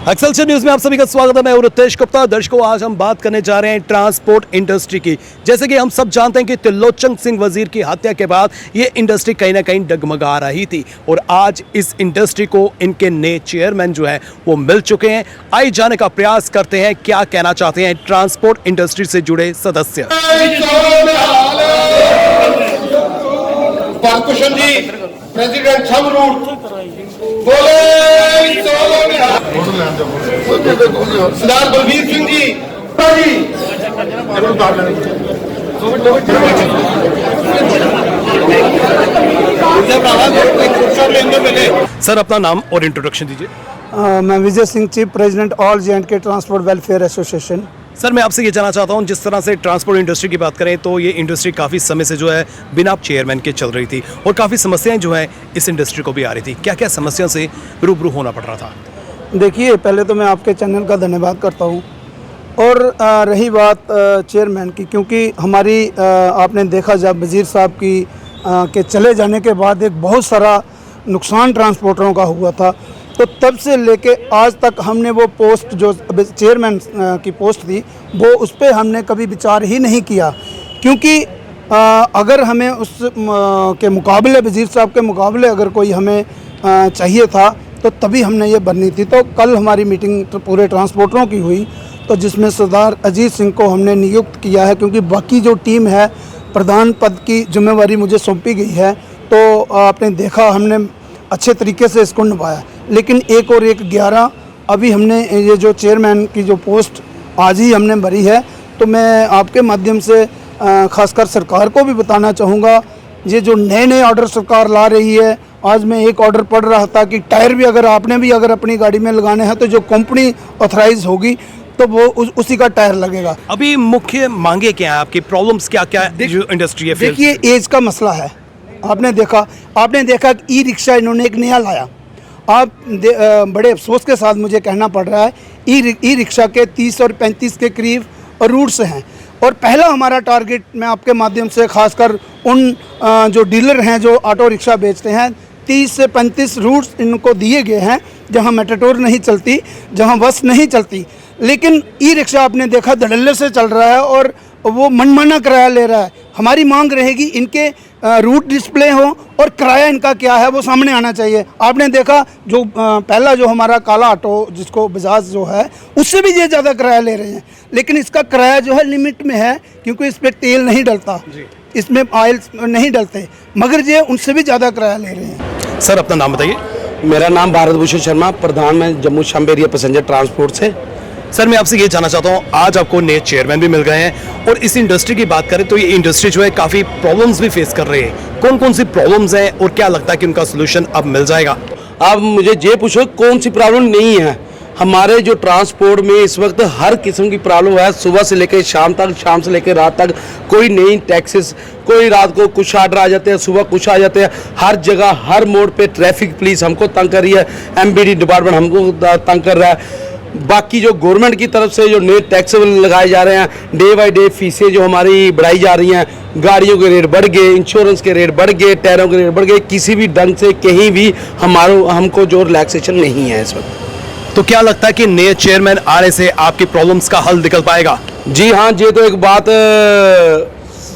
Excelsior news में आप सभी का स्वागत है। मैं हूं रितेश गुप्ता। दर्शकों, आज हम बात करने जा रहे हैं ट्रांसपोर्ट इंडस्ट्री की। जैसे कि हम सब जानते हैं कि त्रिलोचन सिंह वजीर की हत्या के बाद ये इंडस्ट्री कहीं ना कहीं डगमगा रही थी और आज इस इंडस्ट्री को इनके नए चेयरमैन जो है वो मिल चुके हैं। आइए जाने का प्रयास करते हैं क्या कहना चाहते हैं ट्रांसपोर्ट इंडस्ट्री से जुड़े सदस्य। President sub route Sardar Balbir Singh ji sir, अपना नाम और इंट्रोडक्शन दीजिए। मैं Vijay Singh, chief president all J&K transport welfare association. Sir, मैं आपसे ये जानना चाहता हूँ, जिस तरह से ट्रांसपोर्ट इंडस्ट्री की बात करें तो ये इंडस्ट्री काफ़ी समय से जो है बिना चेयरमैन के चल रही थी और काफ़ी समस्याएं जो है इस इंडस्ट्री को भी आ रही थी। क्या क्या समस्याओं से रूबरू होना पड़ रहा था? देखिए, पहले तो मैं आपके चैनल का धन्यवाद करता हूँ और रही बात चेयरमैन की, क्योंकि हमारी आपने देखा जब वज़ीर साहब की के चले जाने के बाद एक बहुत सारा नुकसान ट्रांसपोर्टरों का हुआ था, तो तब से लेके आज तक हमने वो पोस्ट जो चेयरमैन की पोस्ट थी वो उस पर हमने कभी विचार ही नहीं किया, क्योंकि अगर हमें उस के मुकाबले वज़ीर साहब के मुकाबले अगर कोई हमें चाहिए था तो तभी हमने ये बननी थी। तो कल हमारी मीटिंग पूरे ट्रांसपोर्टरों की हुई, तो जिसमें सरदार अजीत सिंह को हमने नियुक्त किया है, क्योंकि बाकी जो टीम है प्रधान पद की जिम्मेवारी मुझे सौंपी गई है। तो आपने देखा हमने अच्छे तरीके से इसको निभाया, लेकिन 1 और 1 11 अभी हमने ये जो चेयरमैन की जो पोस्ट आज ही हमने भरी है। तो मैं आपके माध्यम से खासकर सरकार को भी बताना चाहूँगा, ये जो नए नए ऑर्डर सरकार ला रही है, आज मैं एक ऑर्डर पढ़ रहा था कि टायर भी अगर आपने भी अगर अपनी गाड़ी में लगाने हैं तो जो कंपनी ऑथराइज होगी तो वो उसी का टायर लगेगा। अभी मुख्य मांगे क्या है आपकी, प्रॉब्लम्स क्या क्या जो इंडस्ट्री है? देखिए, एज का मसला है। आपने देखा कि ई रिक्शा इन्होंने एक नया लाया। आप बड़े अफसोस के साथ मुझे कहना पड़ रहा है, ई रिक्शा के 30 और 35 के करीब रूट्स हैं और पहला हमारा टारगेट, मैं आपके माध्यम से खासकर उन जो डीलर हैं जो ऑटो रिक्शा बेचते हैं, 30 से 35 रूट्स इनको दिए गए हैं जहां मेटाडोर नहीं चलती, जहां बस नहीं चलती, लेकिन ई रिक्शा आपने देखा धड़ल्ले से चल रहा है और वो मनमाना किराया ले रहा है। हमारी मांग रहेगी इनके रूट डिस्प्ले हो और किराया इनका क्या है वो सामने आना चाहिए। आपने देखा जो पहला जो हमारा काला ऑटो जिसको बजाज जो है उससे भी ये ज़्यादा किराया ले रहे हैं, लेकिन इसका किराया जो है लिमिट में है, क्योंकि इस पर तेल नहीं डलता, इसमें ऑयल नहीं डलते, मगर ये उनसे भी ज़्यादा किराया ले रहे हैं। सर, अपना नाम बताइए। मेरा नाम भारत भूषण शर्मा, प्रधान मैं जम्मू शंबे एरिया पैसेंजर ट्रांसपोर्ट से। सर, मैं आपसे ये जानना चाहता हूँ, आज आपको नए चेयरमैन भी मिल गए हैं और इस इंडस्ट्री की बात करें तो ये इंडस्ट्री जो है काफ़ी प्रॉब्लम्स भी फेस कर रही है। कौन कौन सी प्रॉब्लम्स हैं और क्या लगता है कि उनका सोल्यूशन अब मिल जाएगा? अब मुझे ये पूछो कौन सी प्रॉब्लम नहीं है। हमारे जो ट्रांसपोर्ट में इस वक्त हर किस्म की प्रॉब्लम है, सुबह से लेकर शाम तक, शाम से लेकर रात तक। कोई नई टैक्सेस, कोई रात को कुछ आर्डर आ जाते हैं, सुबह कुछ आ जाते हैं। हर जगह हर मोड़ पे ट्रैफिक पुलिस हमको तंग कर रही है, MBD डिपार्टमेंट हमको तंग कर रहा है। बाकी जो गवर्नमेंट की तरफ से जो नए टैक्स लगाए जा रहे हैं, डे बाई डे फीसें जो हमारी बढ़ाई जा रही हैं, गाड़ियों के रेट बढ़ गए, इंश्योरेंस के रेट बढ़ गए, टायरों के रेट बढ़ गए, किसी भी ढंग से कहीं भी हमको जो रिलैक्सेशन नहीं है इस वक्त। तो क्या लगता है कि नए चेयरमैन आने से आपकी प्रॉब्लम्स का हल निकल पाएगा? जी हाँ, ये तो एक बात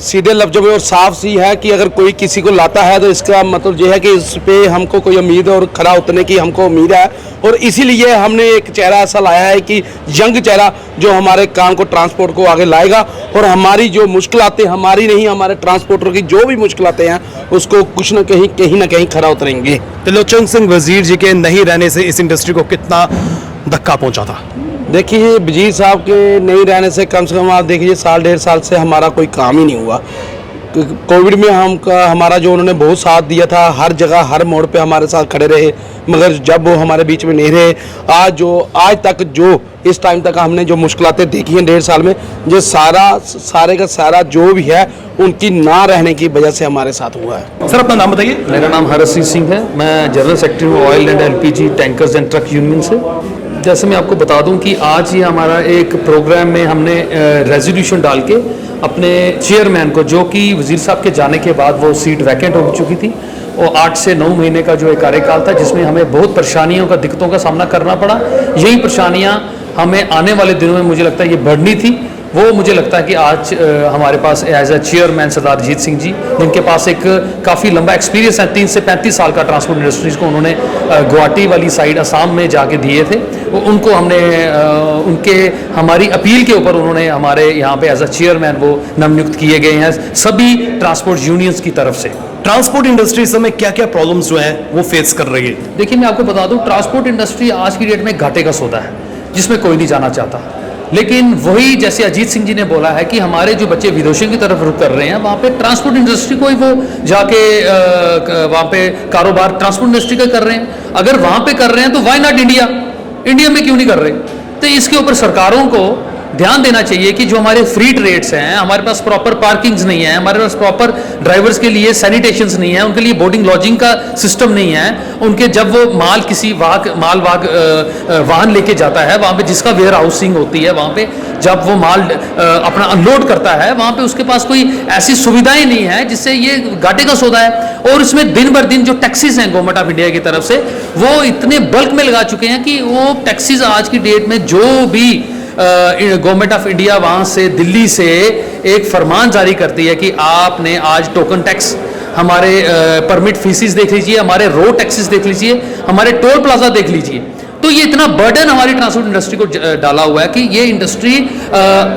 सीधे लफ्जों में और साफ सी है कि अगर कोई किसी को लाता है तो इसका मतलब ये है कि इस पे हमको कोई उम्मीद और खरा उतरने की हमको उम्मीद है, और इसीलिए हमने एक चेहरा ऐसा लाया है कि यंग चेहरा जो हमारे काम को ट्रांसपोर्ट को आगे लाएगा और हमारी जो मुश्किलातें, हमारी नहीं हमारे ट्रांसपोर्टर की जो भी मुश्किलातें हैं उसको कुछ न कहीं खरा उतरेंगे। त्रिलोचन सिंह वजीर जी के नहीं रहने से इस इंडस्ट्री को कितना धक्का पहुंचा था? देखिए, वजीर साहब के नहीं रहने से कम आप देखिए 1.5 साल से हमारा कोई काम ही नहीं हुआ। कोविड में हमारा जो उन्होंने बहुत साथ दिया था, हर जगह हर मोड़ पे हमारे साथ खड़े रहे, मगर जब वो हमारे बीच में नहीं रहे, आज तक जो इस टाइम तक हमने जो मुश्किलातें देखी हैं 1.5 साल में, जो सारे का सारा जो भी है उनकी ना रहने की वजह से हमारे साथ हुआ है। सर, अपना नाम बताइए। मेरा नाम हरसिंह सिंह है, मैं जनरल सेक्रेटरी हूँ oil and LPG tankers and truck union से। जैसे मैं आपको बता दूं कि आज ही हमारा एक प्रोग्राम में हमने रेजोल्यूशन डाल के अपने चेयरमैन को, जो कि वज़ीर साहब के जाने के बाद वो सीट वैकेंट हो चुकी थी, और 8 से 9 महीने का जो एक कार्यकाल था, जिसमें हमें बहुत परेशानियों का, दिक्कतों का सामना करना पड़ा। यही परेशानियां हमें आने वाले दिनों में मुझे लगता है ये बढ़नी थी। वो मुझे लगता है कि आज हमारे पास एज अ चेयरमैन सरदार अजीत सिंह जी, जिनके पास एक काफ़ी लंबा एक्सपीरियंस है, 3 से 35 साल का ट्रांसपोर्ट इंडस्ट्रीज़ को उन्होंने गुवाहाटी वाली साइड असम में जाके दिए थे। उनको हमने उनके हमारी अपील के ऊपर उन्होंने हमारे यहाँ पे एज अ चेयरमैन वो नवनियुक्त किए गए हैं सभी ट्रांसपोर्ट यूनियंस की तरफ से। ट्रांसपोर्ट इंडस्ट्री इस समय क्या क्या प्रॉब्लम्स जो हैं वो फेस कर रही है? देखिए, मैं आपको बता दूं, ट्रांसपोर्ट इंडस्ट्री आज की डेट में घाटे का सौदा है, जिसमें कोई नहीं जाना चाहता। लेकिन वही जैसे अजीत सिंह जी ने बोला है कि हमारे जो बच्चे विदेशों की तरफ रुख कर रहे हैं, वहाँ पे ट्रांसपोर्ट इंडस्ट्री को ही वो जाके वहाँ पे कारोबार ट्रांसपोर्ट इंडस्ट्री का कर रहे हैं। अगर वहाँ पे कर रहे हैं तो वाई नॉट इंडिया? इंडिया में क्यों नहीं कर रहे? तो इसके ऊपर सरकारों को ध्यान देना चाहिए कि जो हमारे फ्री ट्रेड्स हैं, हमारे पास प्रॉपर पार्किंग्स नहीं है, हमारे पास प्रॉपर ड्राइवर्स के लिए सैनिटेशंस नहीं है, उनके लिए बोर्डिंग लॉजिंग का सिस्टम नहीं है, उनके जब वो माल किसी वाहन लेके जाता है, वहाँ पे जिसका वेयर हाउसिंग होती है, वहाँ पे जब वो माल अपना अनलोड करता है, वहाँ पे उसके पास कोई ऐसी सुविधाएं नहीं है, जिससे ये घाटे का सौदा है। और इसमें दिन भर दिन जो टैक्सीज हैं गवर्नमेंट ऑफ इंडिया की तरफ से, वो इतने बल्क में लगा चुके हैं कि वो टैक्सीज आज की डेट में जो भी गवर्नमेंट ऑफ इंडिया वहाँ से दिल्ली से एक फरमान जारी करती है कि आपने आज टोकन टैक्स, हमारे परमिट फीसिस देख लीजिए, हमारे रोड टैक्सेस देख लीजिए, हमारे टोल प्लाजा देख लीजिए। तो ये इतना बर्डन हमारी ट्रांसपोर्ट इंडस्ट्री को डाला हुआ है कि ये इंडस्ट्री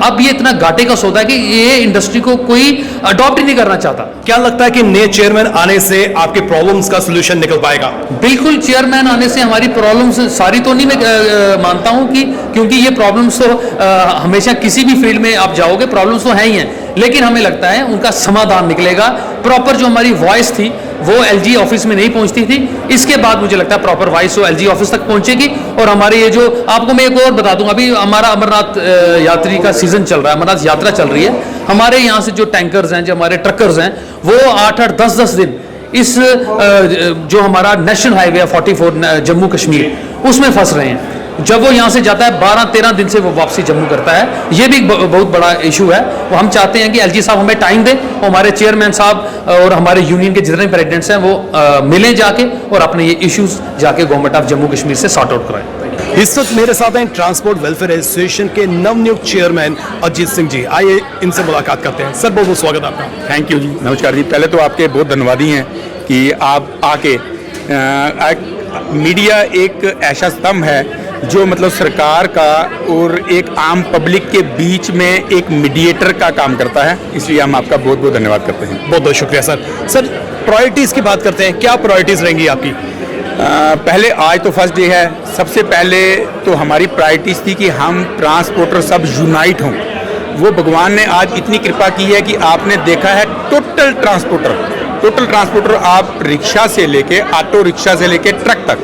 अब ये इतना घाटे का सौदा है कि ये इंडस्ट्री को कोई अडॉप्ट ही नहीं करना चाहता। क्या लगता है कि नए चेयरमैन आने से आपके प्रॉब्लम्स का सोल्यूशन निकल पाएगा? बिल्कुल, चेयरमैन आने से हमारी प्रॉब्लम्स सारी तो नहीं, मैं मानता हूं कि क्योंकि ये प्रॉब्लम्स तो हमेशा किसी भी फील्ड में आप जाओगे प्रॉब्लम्स तो हैं ही हैं, लेकिन हमें लगता है उनका समाधान निकलेगा। प्रॉपर जो हमारी वॉइस थी वो एलजी ऑफिस में नहीं पहुंचती थी, इसके बाद मुझे लगता है प्रॉपर वॉइस वो एलजी ऑफिस तक पहुंचेगी। और हमारे ये जो आपको मैं एक और बता दूं, अभी हमारा अमरनाथ यात्री का सीजन चल रहा है, अमरनाथ यात्रा चल रही है। हमारे यहाँ से जो टैंकर्स हैं, जो हमारे ट्रकर्स हैं, वो 8-8, 10-10 दिन इस जो हमारा नेशनल हाईवे है 44 जम्मू कश्मीर, उसमें फंस रहे हैं। जब वो यहाँ से जाता है 12-13 दिन से वो वापसी जम्मू करता है। ये भी बहुत बड़ा इशू है। वो हम चाहते हैं कि एलजी साहब हमें टाइम दें, हमारे चेयरमैन साहब और हमारे यूनियन के जितने प्रेसिडेंट्स हैं वो मिलें जाके और अपने ये इश्यूज जाके गवर्नमेंट ऑफ जम्मू कश्मीर से सॉर्ट आउट कराएं। इस वक्त मेरे साथ हैं ट्रांसपोर्ट वेलफेयर एसोसिएशन के नवनियुक्त चेयरमैन अजीत सिंह जी। आइए इनसे मुलाकात करते हैं। सर, बहुत बहुत स्वागत है आपका। थैंक यू जी, नमस्कार जी। पहले तो आपके बहुत धन्यवादी हैं कि आप आके मीडिया एक ऐसा स्तंभ है जो मतलब सरकार का और एक आम पब्लिक के बीच में एक मीडिएटर का काम करता है, इसलिए हम आपका बहुत बहुत धन्यवाद करते हैं। बहुत बहुत शुक्रिया सर। सर, प्रायोरिटीज़ की बात करते हैं, क्या प्रायोरिटीज़ रहेंगी आपकी? पहले आज तो फर्स्ट डे है, सबसे पहले तो हमारी प्रायोरिटीज़ थी कि हम ट्रांसपोर्टर सब यूनाइट हों। वो भगवान ने आज इतनी कृपा की है कि आपने देखा है टोटल ट्रांसपोर्टर आप रिक्शा से लेके ऑटो रिक्शा से लेके ट्रक तक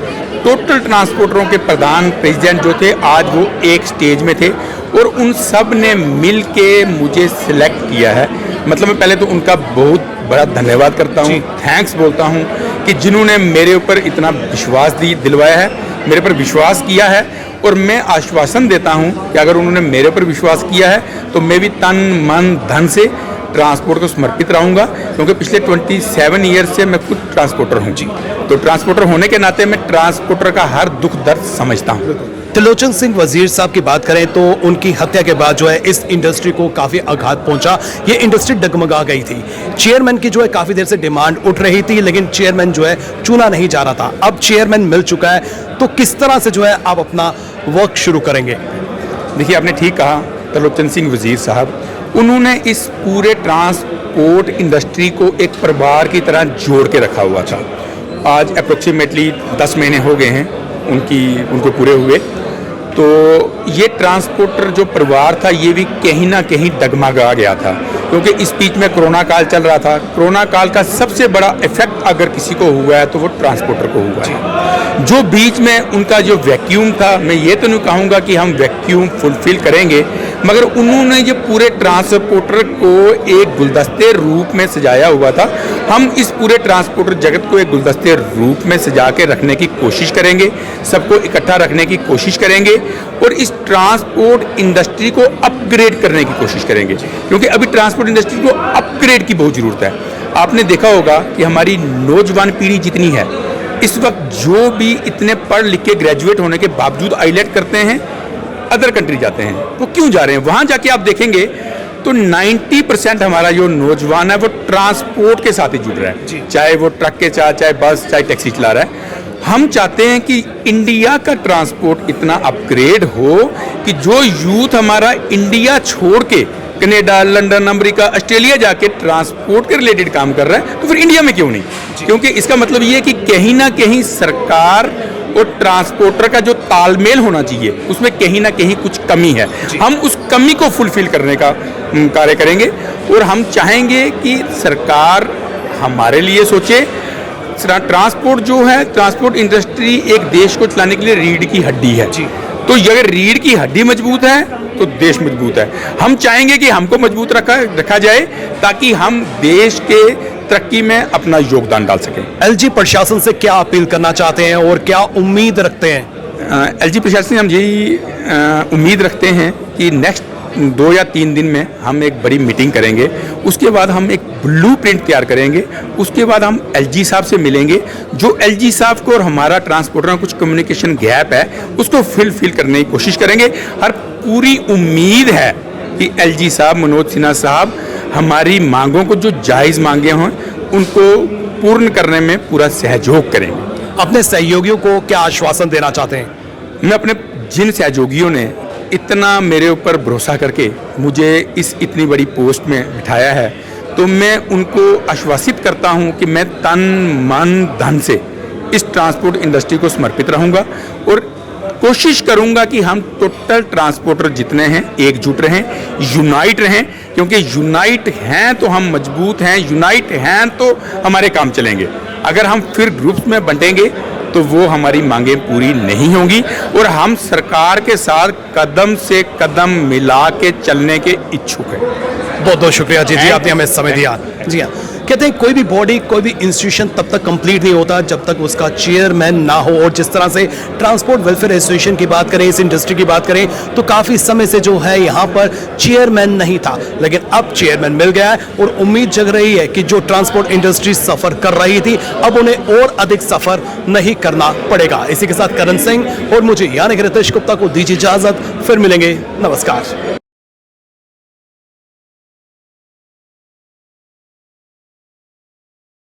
टोटल ट्रांसपोर्टरों के प्रधान प्रेसिडेंट जो थे आज वो एक स्टेज में थे और उन सब ने मिल के मुझे सिलेक्ट किया है। मतलब मैं पहले तो उनका बहुत बड़ा धन्यवाद करता हूँ, थैंक्स बोलता हूँ कि जिन्होंने मेरे ऊपर इतना विश्वास दिलवाया है, मेरे पर विश्वास किया है। और मैं आश्वासन देता हूँ कि अगर उन्होंने मेरे पर विश्वास किया है तो मैं भी तन मन धन से ट्रांसपोर्ट को समर्पित रहूँगा, क्योंकि पिछले 27 ईयर से मैं खुद ट्रांसपोर्टर हूँ जी। तो ट्रांसपोर्टर होने के नाते मैं ट्रांसपोर्टर का हर दुख दर्द समझता हूँ। त्रिलोचन सिंह वजीर साहब की बात करें तो उनकी हत्या के बाद जो है इस इंडस्ट्री को काफ़ी आघात पहुंचा। ये इंडस्ट्री डगमगा गई थी। चेयरमैन की जो है काफ़ी देर से डिमांड उठ रही थी, लेकिन चेयरमैन जो है चुना नहीं जा रहा था। अब चेयरमैन मिल चुका है, तो किस तरह से जो है आप अपना वर्क शुरू करेंगे? देखिए, आपने ठीक कहा, त्रिलोचन सिंह वजीर साहब उन्होंने इस पूरे ट्रांसपोर्ट इंडस्ट्री को एक परिवार की तरह जोड़ के रखा हुआ था। आज अप्रोक्सीमेटली 10 महीने हो गए हैं उनको पूरे हुए। तो ये ट्रांसपोर्टर जो परिवार था ये भी कहीं ना कहीं डगमगा गया था, क्योंकि इस बीच में कोरोना काल चल रहा था। कोरोना काल का सबसे बड़ा इफेक्ट अगर किसी को हुआ है तो वो ट्रांसपोर्टर को हुआ है। जो बीच में उनका जो वैक्यूम था, मैं ये तो नहीं कहूँगा कि हम वैक्यूम फुलफिल करेंगे, मगर उन्होंने ये पूरे ट्रांसपोर्टर को एक गुलदस्ते रूप में सजाया हुआ था। हम इस पूरे ट्रांसपोर्टर जगत को एक गुलदस्ते रूप में सजा के रखने की कोशिश करेंगे, सबको इकट्ठा रखने की कोशिश करेंगे और इस ट्रांसपोर्ट इंडस्ट्री को अपग्रेड करने की कोशिश करेंगे, क्योंकि अभी ट्रांसपोर्ट इंडस्ट्री को अपग्रेड की बहुत ज़रूरत है। आपने देखा होगा कि हमारी नौजवान पीढ़ी जितनी है इस वक्त जो भी इतने पढ़ लिख के ग्रेजुएट होने के बावजूद आईलेट करते हैं, अदर कंट्री जाते हैं, वो क्यों जा रहे हैं? वहाँ जाके आप देखेंगे तो 90% हमारा जो नौजवान है वो ट्रांसपोर्ट के साथ ही जुड़ रहा है, चाहे वो ट्रक के साथ, चाहे बस, चाहे टैक्सी चला रहा है। हम चाहते हैं कि इंडिया का ट्रांसपोर्ट इतना अपग्रेड हो कि जो यूथ हमारा इंडिया छोड़ के कनाडा, लंदन, अमेरिका, ऑस्ट्रेलिया जाके ट्रांसपोर्ट के रिलेटेड काम कर रहा है, तो फिर इंडिया में क्यों नहीं? क्योंकि इसका मतलब ये है कि कहीं ना कहीं सरकार और ट्रांसपोर्टर का जो तालमेल होना चाहिए उसमें कहीं ना कहीं कुछ कमी है। हम उस कमी को फुलफिल करने का कार्य करेंगे और हम चाहेंगे कि सरकार हमारे लिए सोचे। ट्रांसपोर्ट जो है, ट्रांसपोर्ट इंडस्ट्री एक देश को चलाने के लिए रीढ़ की हड्डी है। तो अगर रीढ़ की हड्डी मजबूत है तो देश मजबूत है। हम चाहेंगे कि हमको मजबूत रखा जाए ताकि हम देश के तरक्की में अपना योगदान डाल सकें। एलजी प्रशासन से क्या अपील करना चाहते हैं और क्या उम्मीद रखते हैं? एलजी प्रशासन से हम यही उम्मीद रखते हैं कि नेक्स्ट 2 या 3 दिन में हम एक बड़ी मीटिंग करेंगे, उसके बाद हम एक ब्लूप्रिंट तैयार करेंगे, उसके बाद हम एलजी साहब से मिलेंगे। जो एलजी साहब को और हमारा ट्रांसपोर्टर में कुछ कम्युनिकेशन गैप है उसको फिल करने की कोशिश करेंगे। हर पूरी उम्मीद है कि एलजी साहब, मनोज सिन्हा साहब हमारी मांगों को जो जायज़ मांगे हों उनको पूर्ण करने में पूरा सहयोग करेंगे। अपने सहयोगियों को क्या आश्वासन देना चाहते हैं? मैं अपने जिन सहयोगियों ने इतना मेरे ऊपर भरोसा करके मुझे इस इतनी बड़ी पोस्ट में बिठाया है, तो मैं उनको आश्वासित करता हूं कि मैं तन मन धन से इस ट्रांसपोर्ट इंडस्ट्री को समर्पित रहूंगा और कोशिश करूंगा कि हम टोटल ट्रांसपोर्टर जितने हैं एकजुट रहें, यूनाइट रहें, क्योंकि यूनाइट हैं तो हम मजबूत हैं, यूनाइट हैं तो हमारे काम चलेंगे। अगर हम फिर ग्रुप्स में बंटेंगे तो वो हमारी मांगें पूरी नहीं होंगी और हम सरकार के साथ कदम से कदम मिला के चलने के इच्छुक हैं। बहुत बहुत शुक्रिया जी, आपने हमें समय दिया। जी हाँ, कहते हैं कोई भी बॉडी, कोई भी इंस्टीट्यूशन तब तक कंप्लीट नहीं होता जब तक उसका चेयरमैन ना हो। और जिस तरह से ट्रांसपोर्ट वेलफेयर एसोसिएशन की बात करें, इस इंडस्ट्री की बात करें, तो काफ़ी समय से जो है यहाँ पर चेयरमैन नहीं था, लेकिन अब चेयरमैन मिल गया है और उम्मीद जग रही है कि जो ट्रांसपोर्ट इंडस्ट्री सफ़र कर रही थी अब उन्हें और अधिक सफ़र नहीं करना पड़ेगा। इसी के साथ करण सिंह और मुझे यानी कि रितेश गुप्ता को दीजिए इजाज़त, फिर मिलेंगे, नमस्कार।